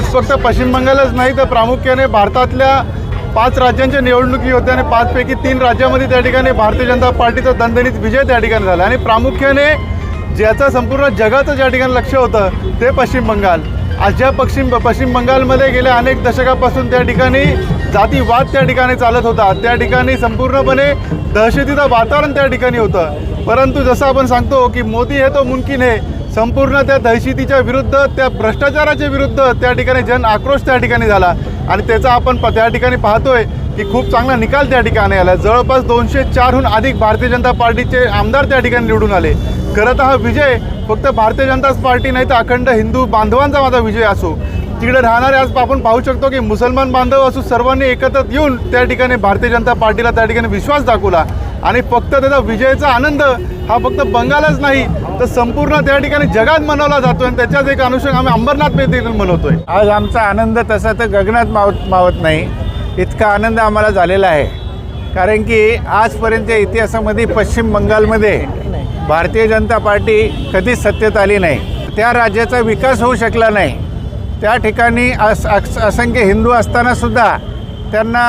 आज फक्त पश्चिम बंगालच नाही तर प्रामुख्याने भारतातल्या 5 राज्यांच्या निवडणुकी होत्या आणि 5 पैकी 3 राज्यामध्ये त्या ठिकाणी भारतीय जनता पार्टीचा दणदणीत विजय त्या ठिकाणी झाला आणि प्रामुख्याने ज्याचं संपूर्ण जगाचं ज्या ठिकाणी लक्ष होतं ते पश्चिम बंगाल. आज ज्या पश्चिम बंगालमध्ये गेल्या अनेक दशकापासून त्या ठिकाणी जातीवाद त्या ठिकाणी चालत होता, त्या ठिकाणी संपूर्णपणे दहशतीचं वातावरण त्या ठिकाणी होतं. परंतु जसं आपण सांगतो की मोदी है तो मुमकिन है, संपूर्ण त्या दहशतीच्या विरुद्ध, त्या भ्रष्टाचाराच्या विरुद्ध त्या ठिकाणी जन आक्रोश त्या ठिकाणी झाला आणि त्याचा आपण त्या ठिकाणी पाहतोय की खूप चांगला निकाल त्या ठिकाणी आला. जवळपास 204हून अधिक भारतीय जनता पार्टीचे आमदार त्या ठिकाणी निवडून आले. खरं तर हा विजय फक्त भारतीय जनता पार्टी नाही तर अखंड हिंदू बांधवांचा माझा विजय असो. तिकडे राहणारे आज आपण पाहू शकतो की मुसलमान बांधव असो, सर्वांनी एकत्र येऊन त्या ठिकाणी भारतीय जनता पार्टीला त्या ठिकाणी विश्वास दाखवला आणि फक्त त्याचा विजयाचा आनंद हा फक्त बंगालच नाही तर संपूर्ण त्या ठिकाणी जगात मनवला जातो आणि त्याच्याच एक अनुषंग आम्ही अंबरनाथ देखील मनवतोय. आज आमचा आनंद तसा तर गगनात मावत नाही इतका आनंद आम्हाला झालेला आहे. कारण की आजपर्यंतच्या इतिहासामध्ये पश्चिम बंगालमध्ये भारतीय जनता पार्टी कधीच सत्तेत आली नाही. त्या राज्याचा विकास होऊ शकला नाही. त्या ठिकाणी असंख्य हिंदू असतानासुद्धा त्यांना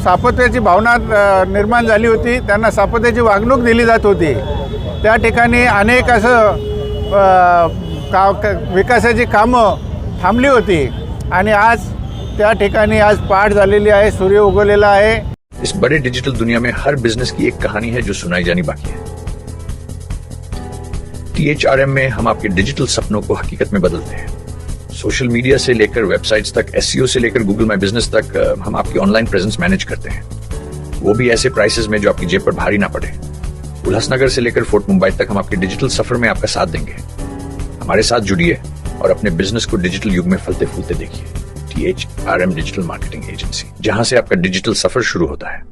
सापत्याची भावना निर्माण झाली होती, त्यांना सापत्याची वागणूक दिली जात होती. त्या ठिकाणी अनेक असं विकासाची कामं थांबली होती आणि आज त्या ठिकाणी आज पहाट झालेली आहे, सूर्य उगवलेला आहे. इस बड़े डिजिटल दुनिया में हर बिजनेस की एक कहानी है जो सुनाई जानी बाकी है. THRM में हम आपके डिजिटल सपनों को हकीकत में बदलते हैं. सोशल मीडिया से लेकर वेबसाइट्स तक, SEO से लेकर गूगल माई बिजनेस तक हम आपकी ऑनलाइन प्रेजेंस मैनेज करते हैं, वो भी ऐसे प्राइसेस में जो आपकी जेब पर भारी ना पड़े. उल्लासनगर से लेकर फोर्ट मुंबई तक हम आपके डिजिटल सफर में आपका साथ देंगे. हमारे साथ जुड़िए और अपने बिजनेस को डिजिटल युग में फलते फूलते देखिए. THRM डिजिटल मार्केटिंग एजेंसी, जहां से आपका डिजिटल सफर शुरू होता है.